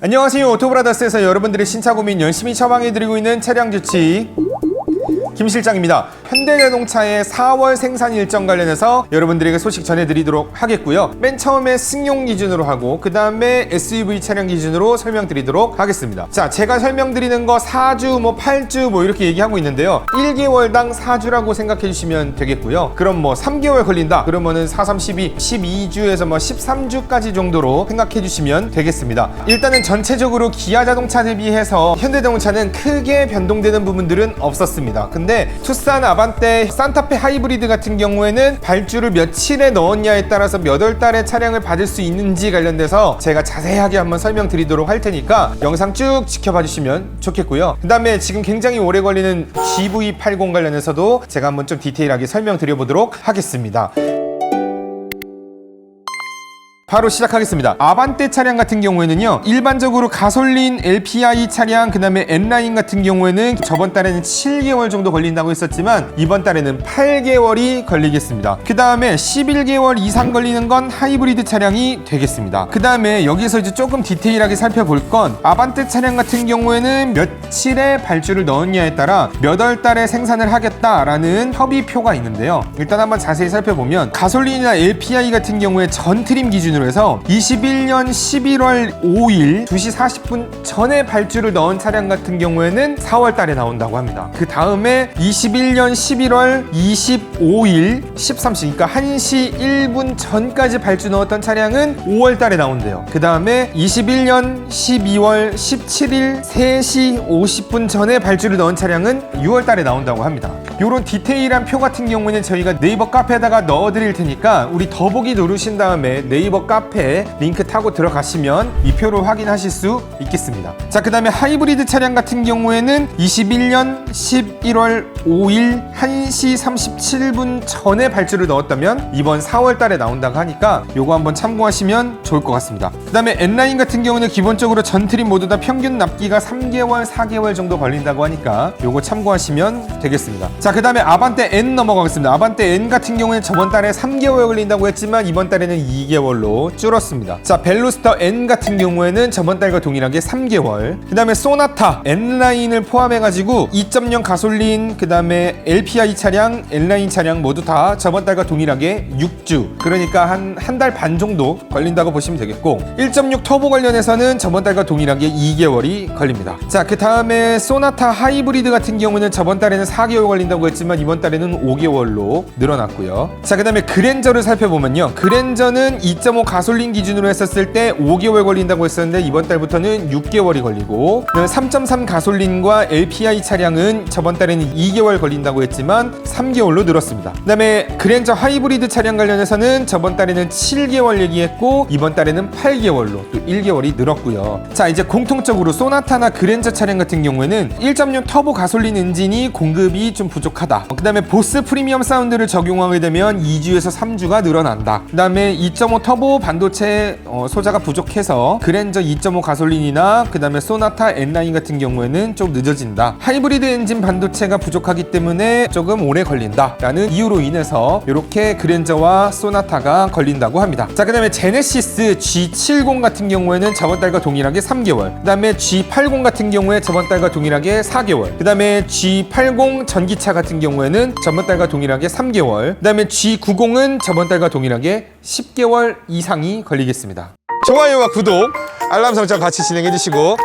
안녕하세요. 오토브라더스에서 여러분들의 신차 고민 열심히 처방해드리고 있는 차량주치 김 실장입니다. 현대자동차의 4월 생산 일정 관련해서 여러분들에게 소식 전해드리도록 하겠고요. 맨 처음에 승용 기준으로 하고 그 다음에 SUV 차량 기준으로 설명드리도록 하겠습니다. 자, 제가 설명드리는 거 4주, 8주 이렇게 얘기하고 있는데요. 1개월당 4주라고 생각해 주시면 되겠고요. 그럼 3개월 걸린다 그러면은 4, 3, 12, 12주에서 13주까지 정도로 생각해 주시면 되겠습니다. 일단은 전체적으로 기아 자동차 대비해서 현대자동차는 크게 변동되는 부분들은 없었습니다. 근데 투싼, 아반떼, 산타페 하이브리드 같은 경우에는 발주를 며칠에 넣었냐에 따라서 몇 월 달에 차량을 받을 수 있는지 관련돼서 제가 자세하게 한번 설명드리도록 할 테니까 영상 쭉 지켜봐 주시면 좋겠고요. 그 다음에 지금 굉장히 오래 걸리는 GV80 관련해서도 제가 한번 좀 디테일하게 설명드려 보도록 하겠습니다. 바로 시작하겠습니다. 아반떼 차량 같은 경우에는요, 일반적으로 가솔린 LPI 차량, 그 다음에 N라인 같은 경우에는 저번 달에는 7개월 정도 걸린다고 했었지만 이번 달에는 8개월이 걸리겠습니다. 그 다음에 11개월 이상 걸리는 건 하이브리드 차량이 되겠습니다. 그 다음에 여기서 이제 조금 디테일하게 살펴볼 건 아반떼 차량 같은 경우에는 며칠에 발주를 넣었냐에 따라 몇 월 달에 생산을 하겠다라는 협의표가 있는데요. 일단 한번 자세히 살펴보면 가솔린이나 LPI 같은 경우에 전 트림 기준으로 해서 21년 11월 5일 2시 40분 전에 발주를 넣은 차량 같은 경우에는 4월 달에 나온다고 합니다. 그 다음에 21년 11월 25일 13시, 그러니까 1시 1분 전까지 발주 넣었던 차량은 5월 달에 나온대요. 그 다음에 21년 12월 17일 3시 50분 전에 발주를 넣은 차량은 6월 달에 나온다고 합니다. 이런 디테일한 표 같은 경우는 저희가 네이버 카페에다가 넣어드릴 테니까 우리 더보기 누르신 다음에 네이버 카페에 링크 타고 들어가시면 이 표를 확인하실 수 있겠습니다. 자, 그 다음에 하이브리드 차량 같은 경우에는 21년 11월 5일 1시 37분 전에 발주를 넣었다면 이번 4월 달에 나온다고 하니까 요거 한번 참고하시면 좋을 것 같습니다. 그 다음에 N라인 같은 경우는 기본적으로 전 트림 모두 다 평균 납기가 3개월, 4개월 정도 걸린다고 하니까 요거 참고하시면 되겠습니다. 자, 그 다음에 아반떼 N 넘어가겠습니다. 아반떼 N 같은 경우는 저번 달에 3개월 걸린다고 했지만 이번 달에는 2개월로 줄었습니다. 자, 벨로스터 N 같은 경우에는 저번 달과 동일하게 3개월. 그 다음에 소나타 N라인을 포함해가지고 2.0 가솔린, 그 다음에 LPI 차량, N라인 차량 모두 다 저번 달과 동일하게 6주. 그러니까 한 달 반 정도 걸린다고 보시면 되겠고, 1.6 터보 관련해서는 저번 달과 동일하게 2개월이 걸립니다. 자, 그 다음에 소나타 하이브리드 같은 경우는 저번 달에는 4개월 걸린다고 했지만 이번 달에는 5개월로 늘어났고요. 자, 그 다음에 그랜저를 살펴보면요, 그랜저는 2.5 가솔린 기준으로 했었을 때 5개월 걸린다고 했었는데 이번 달부터는 6개월이 걸리고, 3.3 가솔린과 LPI 차량은 저번 달에는 2개월 걸린다고 했지만 3개월로 늘었습니다. 그 다음에 그랜저 하이브리드 차량 관련해서는 저번 달에는 7개월 얘기했고 이번 달에는 8개월로 또 1개월이 늘었고요. 자, 이제 공통적으로 소나타나 그랜저 차량 같은 경우에는 1.6 터보 가솔린 엔진이 공급이 좀 부족하다. 그 다음에 보스 프리미엄 사운드를 적용하게 되면 2주에서 3주가 늘어난다. 그 다음에 2.5 터보 반도체 소자가 부족해서 그랜저 2.5 가솔린이나 그 다음에 소나타 N라인 같은 경우에는 좀 늦어진다. 하이브리드 엔진 반도체가 부족하기 때문에 조금 오래 걸린다 라는 이유로 인해서 이렇게 그랜저와 소나타가 걸린다고 합니다. 자, 그 다음에 제네시스 G70 같은 경우에는 저번 달과 동일하게 3개월, 그 다음에 G80 같은 경우에 저번 달과 동일하게 4개월, 그 다음에 G80 전기차 같은 경우에는 저번 달과 동일하게 3개월, 그 다음에 G90은 저번 달과 동일하게 10개월 이상이 걸리겠습니다. 좋아요와 구독, 알람 설정 같이 진행해 주시고,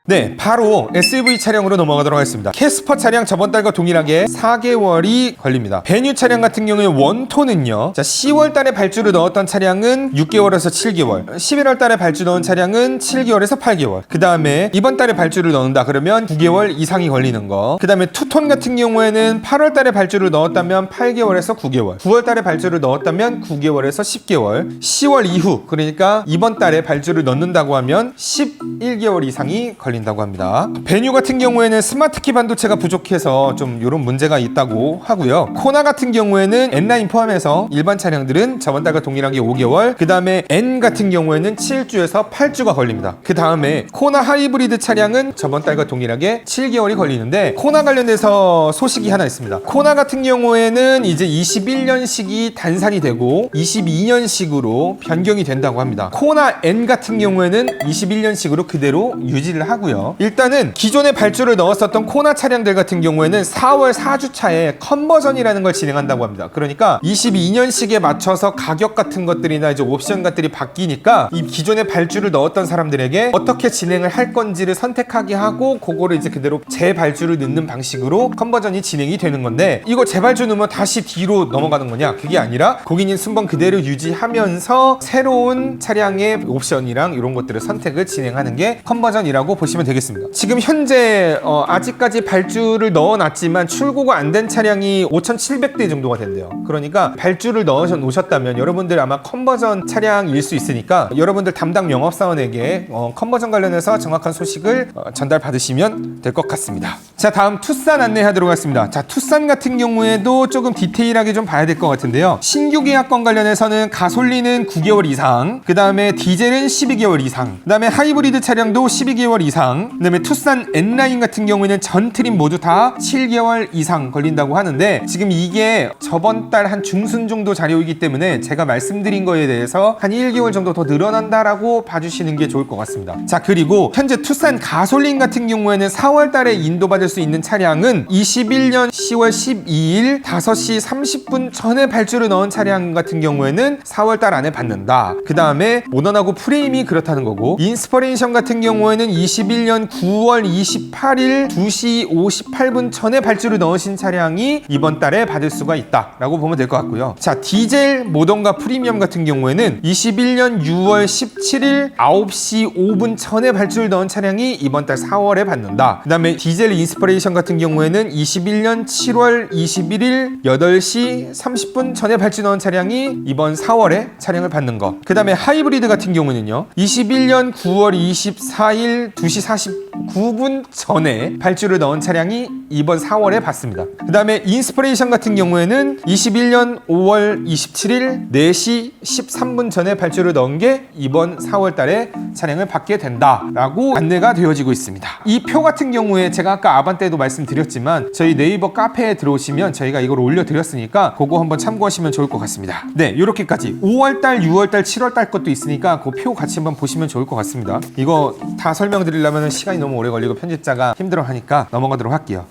네, 바로 SUV 차량으로 넘어가도록 하겠습니다. 캐스퍼 차량 저번 달과 동일하게 4개월이 걸립니다. 베뉴 차량 같은 경우에 원토는요, 자, 10월 달에 발주를 넣었던 차량은 6개월에서 7개월, 11월 달에 발주 넣은 차량은 7개월에서 8개월, 그 다음에 이번 달에 발주를 넣는다 그러면 9개월 이상이 걸리는 거. 그 다음에 투톤 같은 경우에는 8월 달에 발주를 넣었다면 8개월에서 9개월, 9월 달에 발주를 넣었다면 9개월에서 10개월, 10월 이후, 그러니까 이번 달에 발주를 넣는다고 하면 11개월 이상이 걸립니다. 걸린다고 합니다. 베뉴 같은 경우에는 스마트키 반도체가 부족해서 좀 이런 문제가 있다고 하고요. 코나 같은 경우에는 N9 포함해서 일반 차량들은 저번 달과 동일하게 5개월, 그 다음에 N 같은 경우에는 7주에서 8주가 걸립니다. 그 다음에 코나 하이브리드 차량은 저번 달과 동일하게 7개월이 걸리는데, 코나 관련해서 소식이 하나 있습니다. 코나 같은 경우에는 이제 21년식이 단산이 되고 22년식으로 변경이 된다고 합니다. 코나 N 같은 경우에는 21년식으로 그대로 유지를 하고요. 일단은 기존에 발주를 넣었었던 코나 차량들 같은 경우에는 4월 4주차에 컨버전이라는 걸 진행한다고 합니다. 그러니까 22년식에 맞춰서 가격 같은 것들이나 이제 옵션 같들이 바뀌니까 이 기존에 발주를 넣었던 사람들에게 어떻게 진행을 할 건지를 선택하게 하고, 그거를 이제 그대로 재발주를 넣는 방식으로 컨버전이 진행이 되는 건데, 이거 재발주 넣으면 다시 뒤로 넘어가는 거냐? 그게 아니라 고객님 순번 그대로 유지하면서 새로운 차량의 옵션이랑 이런 것들을 선택을 진행하는 게 컨버전이라고 보시면 되겠습니다. 지금 현재 아직까지 발주를 넣어놨지만 출고가 안 된 차량이 5,700대 정도가 된대요. 그러니까 발주를 넣어 놓으셨다면 여러분들 아마 컨버전 차량일 수 있으니까 여러분들 담당 영업사원에게 컨버전 관련해서 정확한 소식을 전달 받으시면 될 것 같습니다. 자, 다음 투싼 안내하도록 하겠습니다. 자, 투싼 같은 경우에도 조금 디테일하게 좀 봐야 될 것 같은데요. 신규 계약권 관련해서는 가솔린은 9개월 이상, 그 다음에 디젤은 12개월 이상, 그 다음에 하이브리드 차량도 12개월 이상, 그 다음에 투싼 N9 같은 경우에는 전 트림 모두 다 7개월 이상 걸린다고 하는데, 지금 이게 저번 달 한 중순 정도 자료이기 때문에 제가 말씀드린 거에 대해서 한 1개월 정도 더 늘어난다라고 봐주시는 게 좋을 것 같습니다. 자, 그리고 현재 투싼 가솔린 같은 경우에는 4월 달에 인도받을 수 있는 차량은 21년 10월 12일 5시 30분 전에 발주를 넣은 차량 같은 경우에는 4월 달 안에 받는다. 그 다음에 모넌하고 프레임이 그렇다는 거고, 인스퍼레이션 같은 경우에는 21년 9월 28일 2시 58분 전에 발주를 넣으신 차량이 이번 달에 받을 수가 있다라고 보면 될 것 같고요. 자, 디젤 모던과 프리미엄 같은 경우에는 21년 6월 17일 9시 5분 전에 발주를 넣은 차량이 이번 달 4월에 받는다. 그 다음에 디젤 인스퍼레이션 같은 경우에는 21년 7월 21일 8시 30분 전에 발주 넣은 차량이 이번 4월에 차량을 받는 것. 그 다음에 하이브리드 같은 경우는요, 21년 9월 24일 2시 49분 전에 발주를 넣은 차량이 이번 4월에 받습니다. 그 다음에 인스퍼레이션 같은 경우에는 21년 5월 27일 4시 13분 전에 발주를 넣은 게 이번 4월 달에 차량을 받게 된다라고 안내가 되어지고 있습니다. 이 표 같은 경우에 제가 아까 아반떼도 말씀드렸지만 저희 네이버 카페에 들어오시면 저희가 이걸 올려드렸으니까 그거 한번 참고하시면 좋을 것 같습니다. 네, 이렇게까지 5월달, 6월달, 7월달 것도 있으니까 그 표 같이 한번 보시면 좋을 것 같습니다. 이거 다 설명드리려면 시간이 너무 오래 걸리고 편집자가 힘들어하니까 넘어가도록 할게요.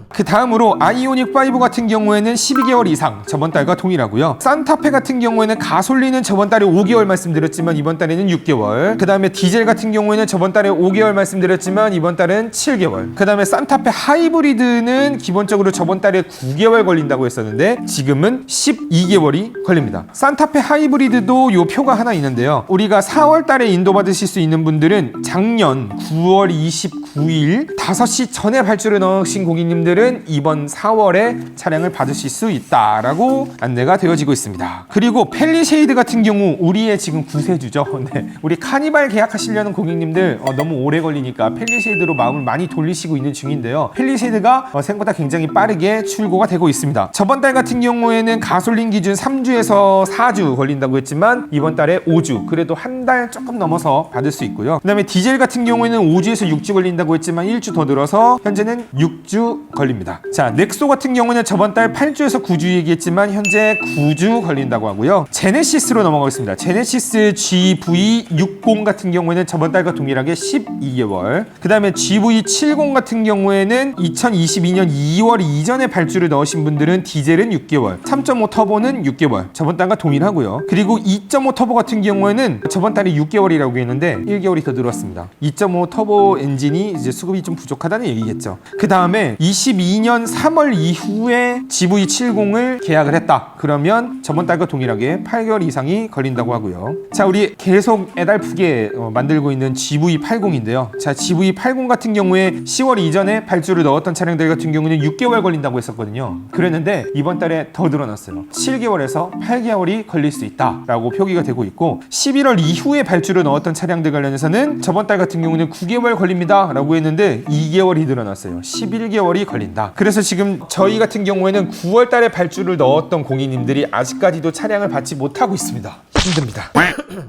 그 다음으로 아이오닉 5 같은 경우에는 12개월 이상, 저번 달과 동일하고요. 산타페 같은 경우에는 가솔린은 저번 달에 5개월 말씀드렸지만 이번 달에는 6개월, 그 다음에 디젤 같은 경우에는 저번 달에 5개월 말씀드렸지만 이번 달은 7개월, 그 다음에 산타페 하이브리드는 기본적으로 저번 달에 9개월 걸린다고 했었는데 지금은 12개월이 걸립니다. 산타페 하이브리드도 요 표가 하나 있는데요. 우리가 4월 달에 인도받으실 수 있는 분들은 작년 9월 29일 5시 전에 발주를 넣으신 고객님들은 이번 4월에 차량을 받으실 수 있다라고 안내가 되어지고 있습니다. 그리고 펠리쉐이드 같은 경우 우리의 지금 구세주죠. 네. 우리 카니발 계약하시려는 고객님들 너무 오래 걸리니까 펠리쉐이드로 마음을 많이 돌리시고 있는 중인데요. 펠리쉐이드가 생각보다 굉장히 빠르게 출고가 되고 있습니다. 저번 달 같은 경우에는 가솔린 기준 3주에서 4주 걸린다고 했지만 이번 달에 5주, 그래도 한 달 조금 넘어서 받을 수 있고요. 그 다음에 디젤 같은 경우에는 5주에서 6주 걸린다고 했지만 1주 더 늘어서 현재는 6주 걸립니다. 자, 넥소 같은 경우는 저번 달 8주에서 9주 얘기했지만 현재 9주 걸린다고 하고요. 제네시스로 넘어가겠습니다. 제네시스 GV60 같은 경우에는 저번 달과 동일하게 12개월, 그 다음에 GV70 같은 경우에는 2022년 2월 이전에 발주를 넣으신 분들은 디젤은 6개월, 3.5 터보는 6개월, 저번 달과 동일하고요. 그리고 2.5 터보 같은 경우에는 저번 달에 6개월이라고 했는데 1개월이 더 늘었습니다. 2.5 터보 엔진이 이제 수급이 좀 부족하다는 얘기겠죠. 그 다음에 다음에 22년 3월 이후에 GV70을 계약을 했다. 그러면 저번 달과 동일하게 8개월 이상이 걸린다고 하고요. 자, 우리 계속 애달프게 만들고 있는 GV80인데요. 자, GV80 같은 경우에 10월 이전에 발주를 넣었던 차량들 같은 경우는 6개월 걸린다고 했었거든요. 그랬는데 이번 달에 더 늘어났어요. 7개월에서 8개월이 걸릴 수 있다라고 표기가 되고 있고, 11월 이후에 발주를 넣었던 차량들 관련해서는 저번 달 같은 경우는 9개월 걸립니다 라고 했는데 2개월이 늘어났어요. 11개월이 걸린다. 그래서 지금 저희 같은 경우에는 9월 달에 발주를 넣었던 고객님들이 아직까지도 차량을 받지 못하고 있습니다. 힘듭니다.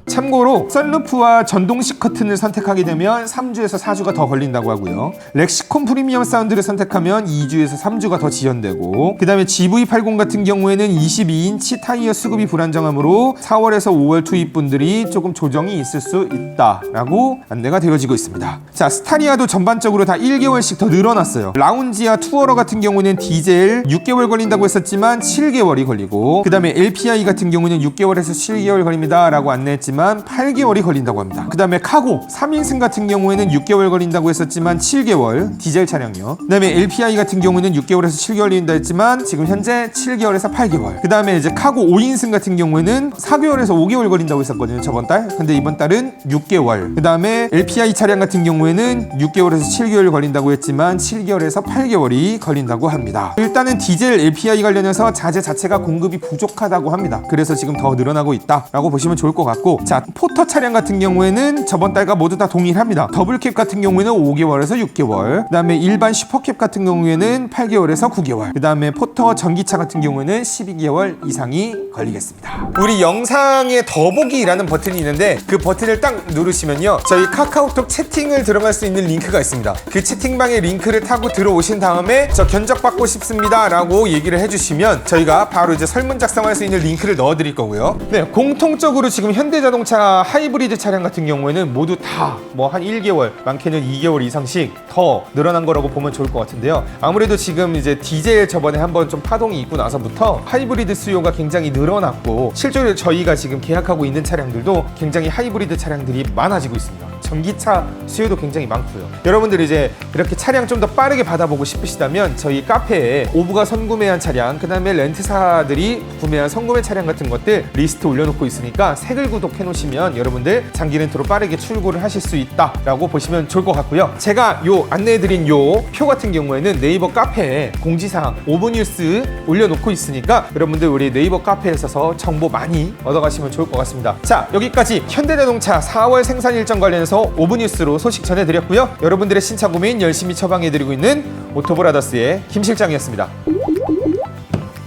참고로 썬루프와 전동식 커튼을 선택하게 되면 3주에서 4주가 더 걸린다고 하고요. 렉시콘 프리미엄 사운드를 선택하면 2주에서 3주가 더 지연되고, 그 다음에 GV80 같은 경우에는 22인치 타이어 수급이 불안정하므로 4월에서 5월 투입분들이 조금 조정이 있을 수 있다라고 안내가 되어지고 있습니다. 자, 스타리아도 전반적으로 다 1개월씩 더 늘어났어요. 라운지와 투어러 같은 경우는 디젤 6개월 걸린다고 했었지만 7개월이 걸리고, 그 다음에 LPI 같은 경우는 6개월에서 7개월 걸립니다 라고 안내했지만 8개월이 걸린다고 합니다. 그 다음에 카고 3인승 같은 경우에는 6개월 걸린다고 했었지만 7개월, 디젤 차량이요. 그 다음에 LPI 같은 경우는 6개월에서 7개월 걸린다 했지만 지금 현재 7개월에서 8개월. 그 다음에 이제 카고 5인승 같은 경우에는 4개월에서 5개월 걸린다고 했었거든요, 저번 달. 근데 이번 달은 6개월. 그 다음에 LPI 차량 같은 경우에는 6개월에서 7개월 걸린다고 했지만 7개월에서 8개월이 걸린다고 합니다. 일단은 디젤 LPI 관련해서 자재 자체가 공급이 부족하다고 합니다. 그래서 지금 더 늘어나고 있다 라고 보시면 좋을 것 같고, 자, 포터 차량 같은 경우에는 저번 달과 모두 다 동일합니다. 더블캡 같은 경우에는 5개월에서 6개월, 그 다음에 일반 슈퍼캡 같은 경우에는 8개월에서 9개월, 그 다음에 포터 전기차 같은 경우에는 12개월 이상이 걸리겠습니다. 우리 영상에 더보기라는 버튼이 있는데 그 버튼을 딱 누르시면요, 저희 카카오톡 채팅을 들어갈 수 있는 링크가 있습니다. 그 채팅방에 링크를 타고 들어오신 다음에 저 견적받고 싶습니다 라고 얘기를 해주시면 저희가 바로 이제 설문 작성할 수 있는 링크를 넣어드릴 거고요. 네, 공통적으로 지금 현대자동차 하이브리드 차량 같은 경우에는 모두 다 뭐 한 1개월, 많게는 2개월 이상씩 더 늘어난 거라고 보면 좋을 것 같은데요. 아무래도 지금 이제 디젤 저번에 한번 좀 파동이 있고 나서부터 하이브리드 수요가 굉장히 늘어났고, 실제로 저희가 지금 계약하고 있는 차량들도 굉장히 하이브리드 차량들이 많아지고 있습니다. 전기차 수요도 굉장히 많고요. 여러분들이 이제 이렇게 차량 좀 더 빠르게 받아보고 싶으시다면 저희 카페에 오브가 선구매한 차량, 그 다음에 렌트사들이 구매한 선구매 차량 같은 것들 리스트 올려놓고 있으니까 색을 구독해 놓으시면 여러분들 장기 렌트로 빠르게 출고를 하실 수 있다라고 보시면 좋을 것 같고요. 제가 요 안내해드린 요 표 같은 경우에는 네이버 카페에 공지사항 오브뉴스 올려놓고 있으니까 여러분들 우리 네이버 카페에 있어서 정보 많이 얻어가시면 좋을 것 같습니다. 자, 여기까지 현대자동차 4월 생산 일정 관련해서 오브뉴스로 소식 전해드렸고요. 여러분들의 신차 고민 열심히 처방해드리고 있는 오토브라더스의 김 실장이었습니다.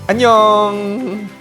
안녕.